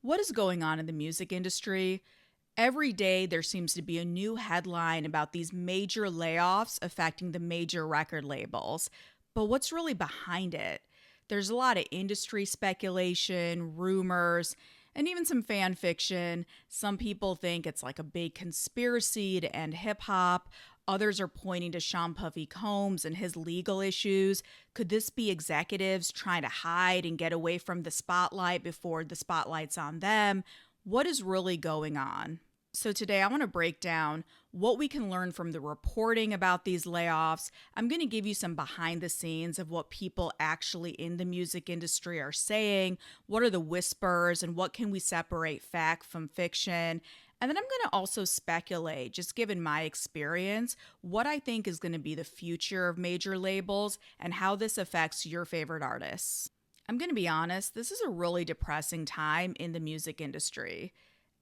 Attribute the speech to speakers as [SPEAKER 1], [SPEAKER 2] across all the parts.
[SPEAKER 1] What is going on in the music industry? Every day there seems to be a new headline about these major layoffs affecting the major record labels. But what's really behind it? There's a lot of industry speculation, rumors, and even some fan fiction. Some people think it's like a big conspiracy to end hip hop. Others are pointing to Sean Puffy Combs and his legal issues. Could this be executives trying to hide and get away from the spotlight before the spotlight's on them? What is really going on? So, today I want to break down what we can learn from the reporting about these layoffs. I'm going to give you some behind the scenes of what people actually in the music industry are saying. What are the whispers and what can we separate fact from fiction? And then I'm going to also speculate, just given my experience, what I think is going to be the future of major labels and how this affects your favorite artists. I'm going to be honest, this is a really depressing time in the music industry.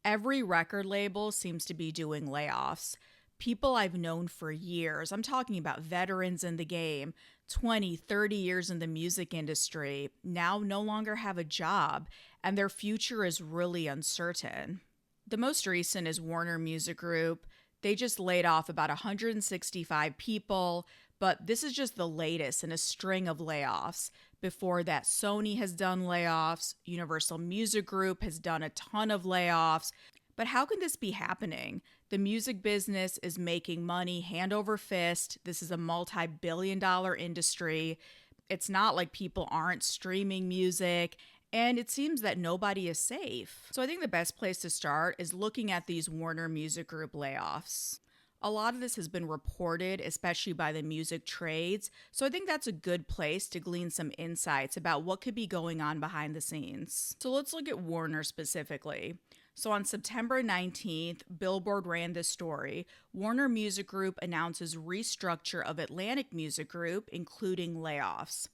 [SPEAKER 1] Every record label seems to be doing layoffs. People I've known for years, I'm talking about veterans in the game, 20, 30 years in the music industry, now no longer have a job, and their future is really uncertain. The most recent is Warner Music Group. They just laid off about 165 people, but this is just the latest in a string of layoffs. Before that, Sony has done layoffs, Universal Music Group has done a ton of layoffs. But how can this be happening? The music business is making money hand over fist. This is a multi-billion-dollar industry. It's not like people aren't streaming music. And it seems that nobody is safe. So I think the best place to start is looking at these Warner Music Group layoffs. A lot of this has been reported, especially by the music trades. So I think that's a good place to glean some insights about what could be going on behind the scenes. So let's look at Warner specifically. So on September 19th, Billboard ran this story. Warner Music Group announces restructure of Atlantic Music Group, including layoffs.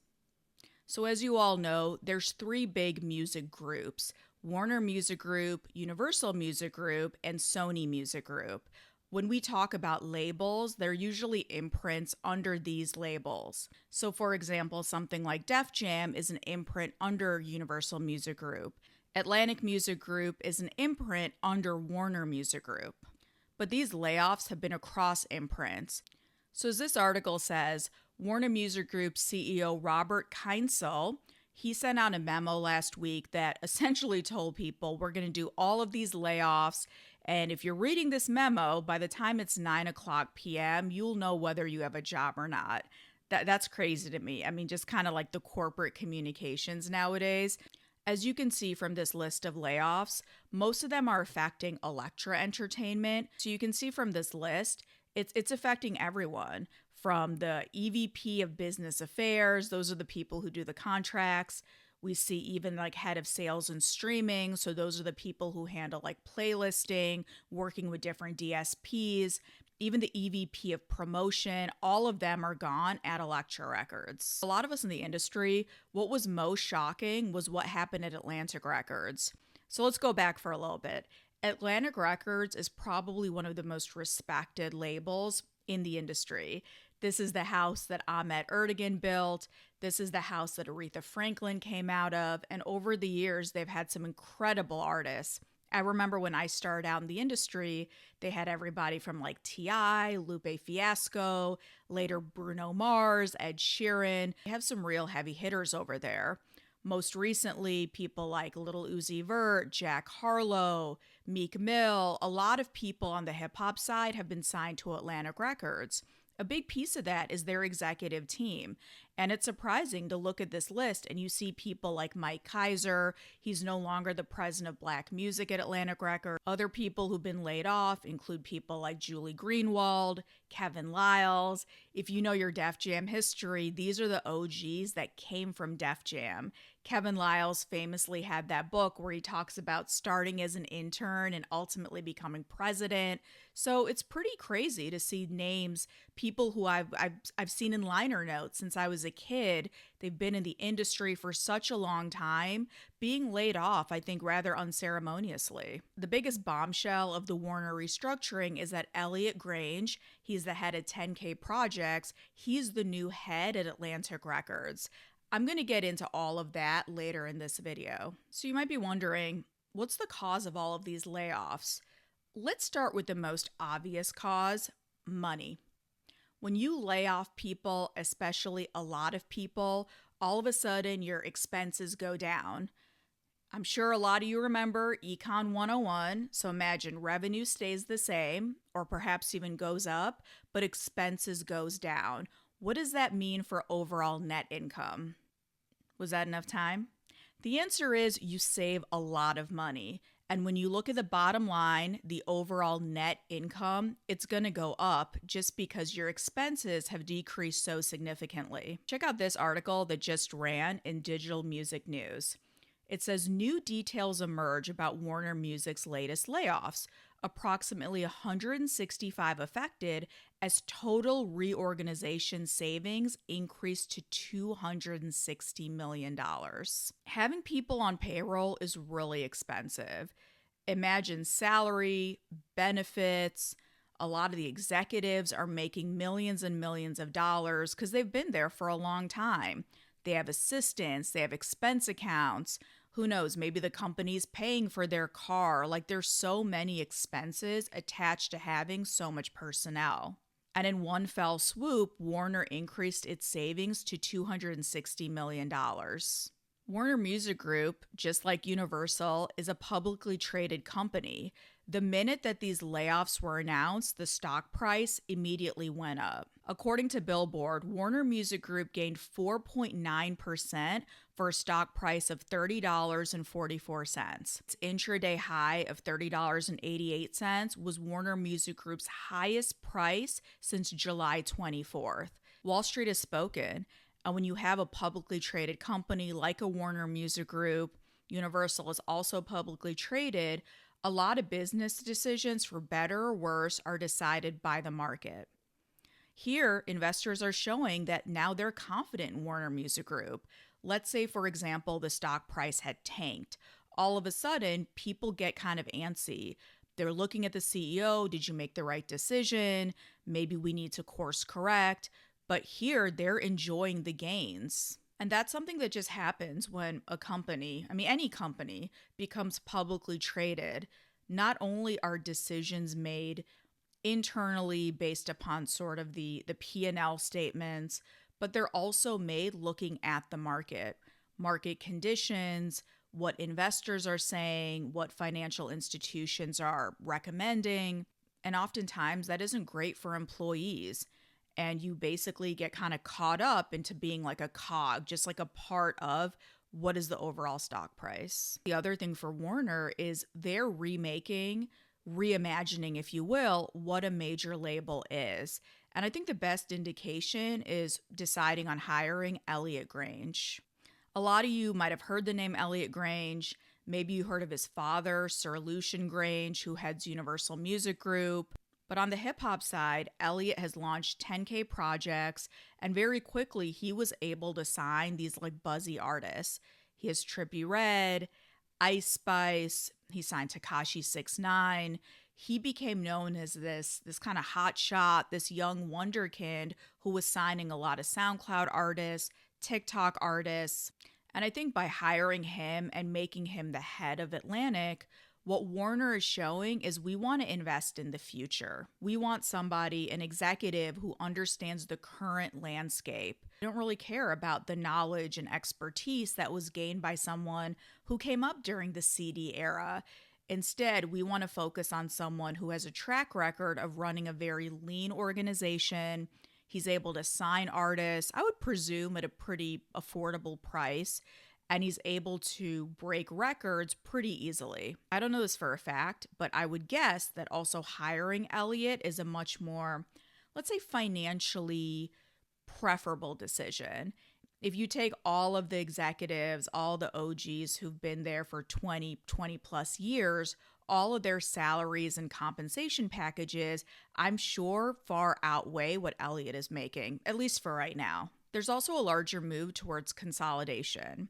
[SPEAKER 1] So as you all know, there's three big music groups: Warner Music Group, Universal Music Group, and Sony Music Group. When we talk about labels, they're usually imprints under these labels. So for example, something like Def Jam is an imprint under Universal Music Group. Atlantic Music Group is an imprint under Warner Music Group. But these layoffs have been across imprints. So as this article says, Warner Music Group CEO Robert Kyncl, he sent out a memo last week that essentially told people we're going to do all of these layoffs. And if you're reading this memo, by the time it's 9 o'clock p.m., you'll know whether you have a job or not. That's crazy to me. I mean, just kind of like the corporate communications nowadays. As you can see from this list of layoffs, most of them are affecting Elektra Entertainment. So you can see from this list, it's affecting everyone, from the EVP of Business Affairs. Those are the people who do the contracts. We see even like head of sales and streaming. So those are the people who handle like playlisting, working with different DSPs. Even the EVP of promotion, all of them are gone at Elektra Records. A lot of us in the industry, what was most shocking was what happened at Atlantic Records. So let's go back for a little bit. Atlantic Records is probably one of the most respected labels in the industry. This is the house that Ahmet Ertegun built. This is the house that Aretha Franklin came out of. And over the years, they've had some incredible artists. I remember when I started out in the industry, they had everybody from like T.I., Lupe Fiasco, later Bruno Mars, Ed Sheeran. They have some real heavy hitters over there. Most recently, people like Lil Uzi Vert, Jack Harlow, Meek Mill, a lot of people on the hip hop side have been signed to Atlantic Records. A big piece of that is their executive team. And it's surprising to look at this list and you see people like Mike Kaiser. He's no longer the president of Black Music at Atlantic Records. Other people who've been laid off include people like Julie Greenwald, Kevin Liles. If you know your Def Jam history, these are the OGs that came from Def Jam. Kevin Liles famously had that book where he talks about starting as an intern and ultimately becoming president. So it's pretty crazy to see names, people who I've seen in liner notes since I was a kid. They've been in the industry for such a long time, being laid off, I think, rather unceremoniously. The biggest bombshell of the Warner restructuring is that Elliot Grainge, he's the head of 10K Projects, he's the new head at Atlantic Records. I'm going to get into all of that later in this video. So you might be wondering, What's the cause of all of these layoffs? Let's start with the most obvious cause: money. When you lay off people, especially a lot of people, all of a sudden your expenses go down. I'm sure a lot of you remember Econ 101, so imagine revenue stays the same or perhaps even goes up, but expenses goes down. What does that mean for overall net income? Was that enough time? The answer is you save a lot of money. And when you look at the bottom line, the overall net income, it's going to go up just because your expenses have decreased so significantly. Check out this article that just ran in Digital Music News. It says new details emerge about Warner Music's latest layoffs. Approximately 165 affected as total reorganization savings increased to $260 million. Having people on payroll is really expensive. Imagine salary, benefits. A lot of the executives are making millions and millions of dollars because they've been there for a long time. They have assistants, they have expense accounts. Who knows, maybe the company's paying for their car. Like, there's so many expenses attached to having so much personnel. And in one fell swoop, Warner increased its savings to $260 million. Warner Music Group, just like Universal, is a publicly traded company. The minute that these layoffs were announced, the stock price immediately went up. According to Billboard, Warner Music Group gained 4.9% for a stock price of $30.44. Its intraday high of $30.88 was Warner Music Group's highest price since July 24th. Wall Street has spoken. And when you have a publicly traded company like a Warner Music Group, Universal is also publicly traded, a lot of business decisions, for better or worse, are decided by the market. Here, investors are showing that now they're confident in Warner Music Group. Let's say, for example, the stock price had tanked. All of a sudden, people get kind of antsy. They're looking at the CEO. Did you make the right decision? Maybe we need to course correct. But here, they're enjoying the gains. And that's something that just happens when a company, any company, becomes publicly traded. Not only are decisions made internally based upon sort of the P&L statements, but they're also made looking at the market conditions, what investors are saying, what financial institutions are recommending. And oftentimes that isn't great for employees. And you basically get kind of caught up into being like a cog, just like a part of what is the overall stock price. The other thing for Warner is they're reimagining, if you will, what a major label is. And I think the best indication is deciding on hiring Elliot Grainge. A lot of you might have heard the name Elliot Grainge. Maybe you heard of his father, Sir Lucian Grainge, who heads Universal Music Group. But on the hip-hop side, Elliot has launched 10K projects, and very quickly he was able to sign these like buzzy artists. He has Trippie Redd, Ice Spice, he signed Tekashi 6ix9ine. He became known as this kind of hot shot, this young wonderkind who was signing a lot of SoundCloud artists, TikTok artists. And I think by hiring him and making him the head of Atlantic, what Warner is showing is we want to invest in the future. We want somebody, an executive who understands the current landscape. We don't really care about the knowledge and expertise that was gained by someone who came up during the CD era. Instead, we want to focus on someone who has a track record of running a very lean organization. He's able to sign artists, I would presume at a pretty affordable price. And he's able to break records pretty easily. I don't know this for a fact, but I would guess that also hiring Elliot is a much more, let's say, financially preferable decision. If you take all of the executives, all the OGs who've been there for 20 plus years, all of their salaries and compensation packages, I'm sure far outweigh what Elliot is making, at least for right now. There's also a larger move towards consolidation.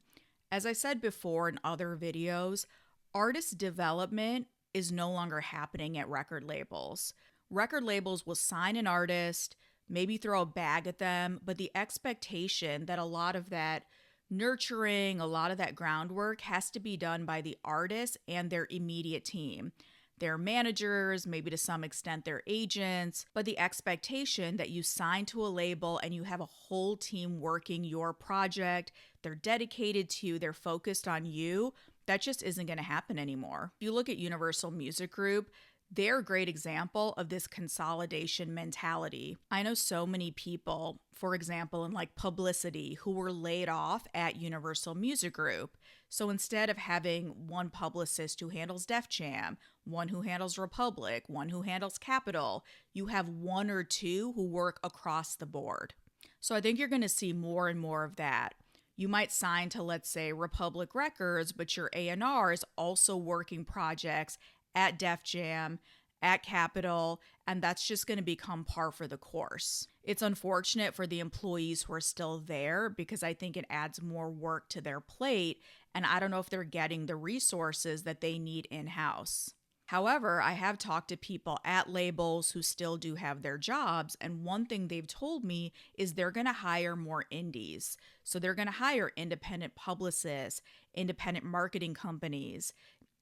[SPEAKER 1] As I said before in other videos, artist development is no longer happening at record labels. Record labels will sign an artist, maybe throw a bag at them, but the expectation that a lot of that Nurturing, a lot of that groundwork has to be done by the artists and their immediate team. Their managers, maybe to some extent their agents, but the expectation that you sign to a label and you have a whole team working your project, they're dedicated to you, they're focused on you, that just isn't going to happen anymore. If you look at Universal Music Group, they're a great example of this consolidation mentality. I know so many people, for example, in like publicity, who were laid off at Universal Music Group. So instead of having one publicist who handles Def Jam, one who handles Republic, one who handles Capitol, you have one or two who work across the board. So I think you're going to see more and more of that. You might sign to, let's say, Republic Records, but your A&R is also working projects at Def Jam, at Capitol, and that's just going to become par for the course. It's unfortunate for the employees who are still there because I think it adds more work to their plate, and I don't know if they're getting the resources that they need in-house. However, I have talked to people at labels who still do have their jobs, and one thing they've told me is they're going to hire more indies. So they're going to hire independent publicists, independent marketing companies,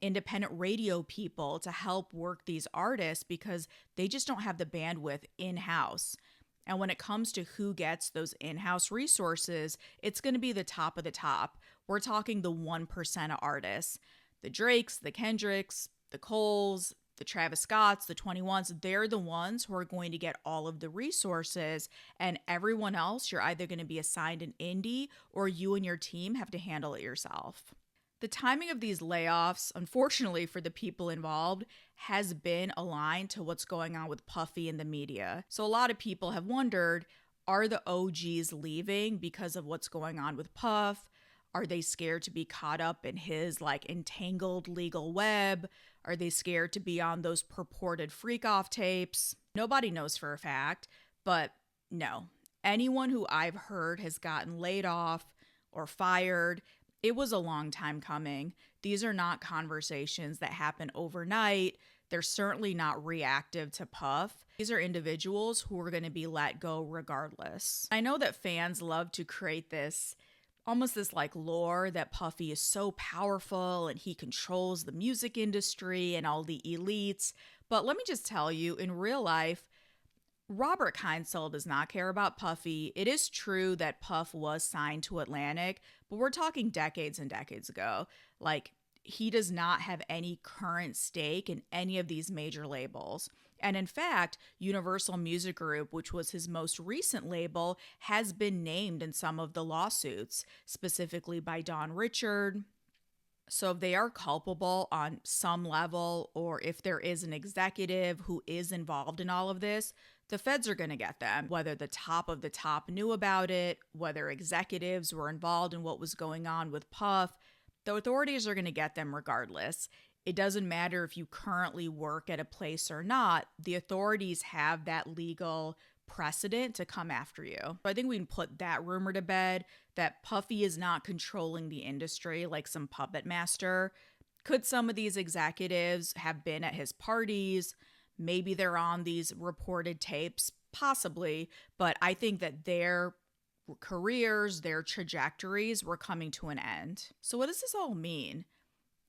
[SPEAKER 1] independent radio people to help work these artists because they just don't have the bandwidth in-house. And when it comes to who gets those in-house resources, it's going to be the top of the top. We're talking the 1% of artists. The Drakes, the Kendricks, the Coles, the Travis Scotts, the 21s, they're the ones who are going to get all of the resources, and everyone else, you're either going to be assigned an indie or you and your team have to handle it yourself. The timing of these layoffs, unfortunately for the people involved, has been aligned to what's going on with Puffy in the media. So a lot of people have wondered, are the OGs leaving because of what's going on with Puff? Are they scared to be caught up in his entangled legal web? Are they scared to be on those purported freak-off tapes? Nobody knows for a fact, but no. Anyone who I've heard has gotten laid off or fired, it was a long time coming. These are not conversations that happen overnight. They're certainly not reactive to Puff. These are individuals who are going to be let go regardless. I know that fans love to create this lore that Puffy is so powerful and he controls the music industry and all the elites. But let me just tell you, in real life, Robert Kyncl does not care about Puffy. It is true that Puff was signed to Atlantic, but we're talking decades and decades ago. He does not have any current stake in any of these major labels. And in fact, Universal Music Group, which was his most recent label, has been named in some of the lawsuits, specifically by Don Richard. So if they are culpable on some level, or if there is an executive who is involved in all of this, the feds are going to get them. Whether the top of the top knew about it, whether executives were involved in what was going on with Puff, the authorities are going to get them regardless. It doesn't matter if you currently work at a place or not, the authorities have that legal precedent to come after you. So I think we can put that rumor to bed, that Puffy is not controlling the industry like some puppet master. Could some of these executives have been at his parties? Maybe they're on these reported tapes, possibly, but I think that their careers, their trajectories were coming to an end. So what does this all mean?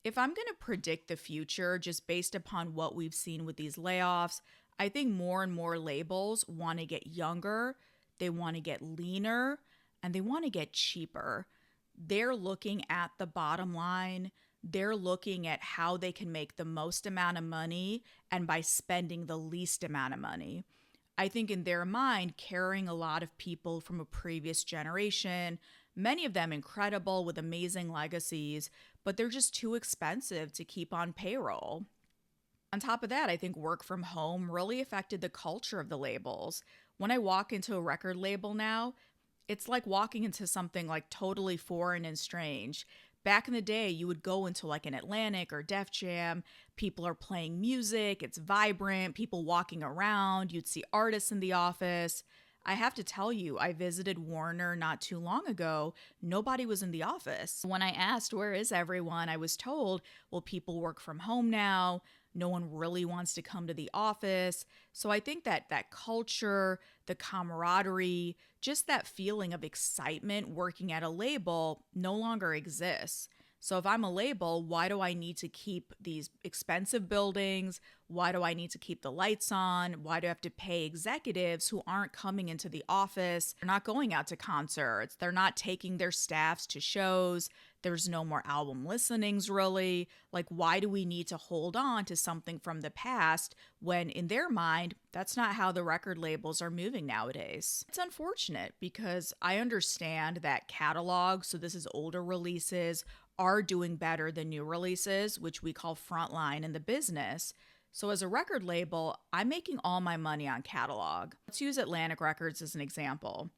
[SPEAKER 1] If I'm going to predict the future just based upon what we've seen with these layoffs, I think more and more labels want to get younger, they want to get leaner, and they want to get cheaper. They're looking at the bottom line. They're looking at how they can make the most amount of money and by spending the least amount of money. I think in their mind, carrying a lot of people from a previous generation, many of them incredible with amazing legacies, but they're just too expensive to keep on payroll. On top of that, I think work from home really affected the culture of the labels. When I walk into a record label now, it's like walking into something totally foreign and strange. Back in the day, you would go into an Atlantic or Def Jam, people are playing music, it's vibrant, people walking around, you'd see artists in the office. I have to tell you, I visited Warner not too long ago. Nobody was in the office. When I asked, where is everyone? I was told, well, people work from home now. No one really wants to come to the office. So I think that that culture, the camaraderie, just that feeling of excitement working at a label no longer exists. So if I'm a label, why do I need to keep these expensive buildings? Why do I need to keep the lights on? Why do I have to pay executives who aren't coming into the office? They're not going out to concerts. They're not taking their staffs to shows. There's no more album listenings, really. Like, why do we need to hold on to something from the past when, in their mind, that's not how the record labels are moving nowadays? It's unfortunate because I understand that catalogs, so this is older releases, are doing better than new releases, which we call frontline in the business. So as a record label, I'm making all my money on catalog. Let's use Atlantic Records as an example.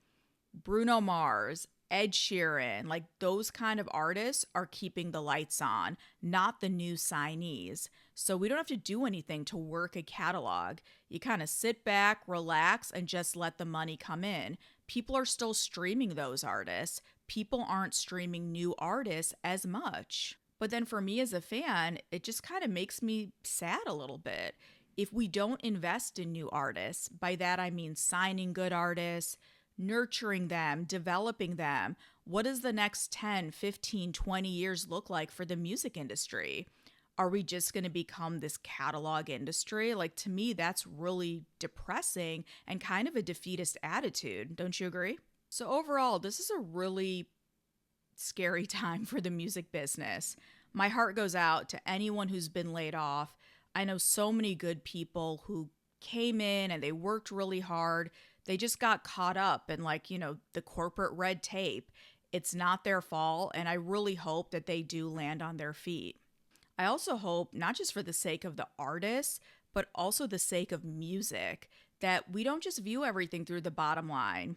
[SPEAKER 1] Bruno Mars, Ed Sheeran, like those kind of artists are keeping the lights on, not the new signees. So we don't have to do anything to work a catalog. You kind of sit back, relax, and just let the money come in. People are still streaming those artists. People aren't streaming new artists as much. But then for me as a fan, it just kind of makes me sad a little bit. If we don't invest in new artists, by that I mean signing good artists, nurturing them, developing them, what does the next 10, 15, 20 years look like for the music industry? Are we just going to become this catalog industry? Like, to me, that's really depressing and kind of a defeatist attitude. Don't you agree? So overall, this is a really scary time for the music business. My heart goes out to anyone who's been laid off. I know so many good people who came in and they worked really hard. They just got caught up in, like, the corporate red tape. It's not their fault, and I really hope that they do land on their feet. I also hope, not just for the sake of the artists, but also the sake of music, that we don't just view everything through the bottom line.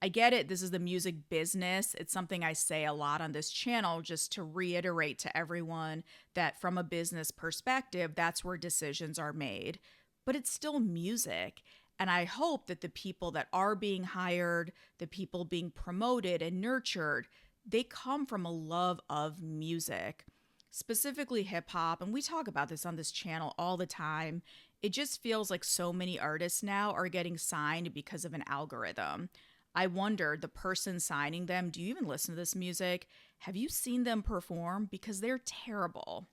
[SPEAKER 1] I get it, this is the music business. It's something I say a lot on this channel just to reiterate to everyone that from a business perspective, that's where decisions are made. But it's still music. And I hope that the people that are being hired, the people being promoted and nurtured, they come from a love of music, specifically hip hop. And we talk about this on this channel all the time. It just feels like so many artists now are getting signed because of an algorithm. I wonder, the person signing them, do you even listen to this music? Have you seen them perform? Because they're terrible.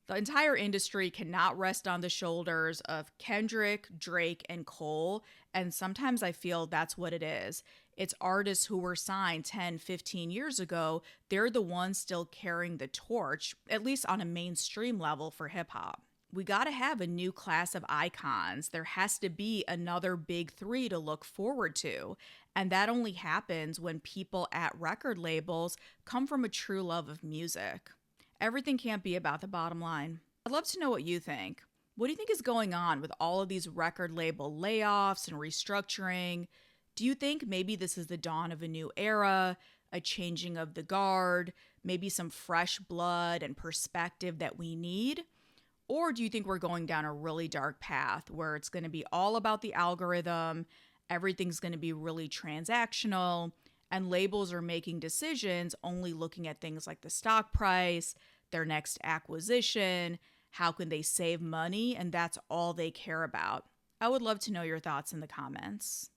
[SPEAKER 1] The entire industry cannot rest on the shoulders of Kendrick, Drake, and Cole, and sometimes I feel that's what it is. It's artists who were signed 10, 15 years ago. They're the ones still carrying the torch, at least on a mainstream level for hip hop. We got to have a new class of icons. There has to be another big three to look forward to. And that only happens when people at record labels come from a true love of music. Everything can't be about the bottom line. I'd love to know what you think. What do you think is going on with all of these record label layoffs and restructuring? Do you think maybe this is the dawn of a new era, a changing of the guard, maybe some fresh blood and perspective that we need? Or do you think we're going down a really dark path where it's going to be all about the algorithm, everything's going to be really transactional, and labels are making decisions only looking at things like the stock price, their next acquisition, how can they save money, and that's all they care about? I would love to know your thoughts in the comments.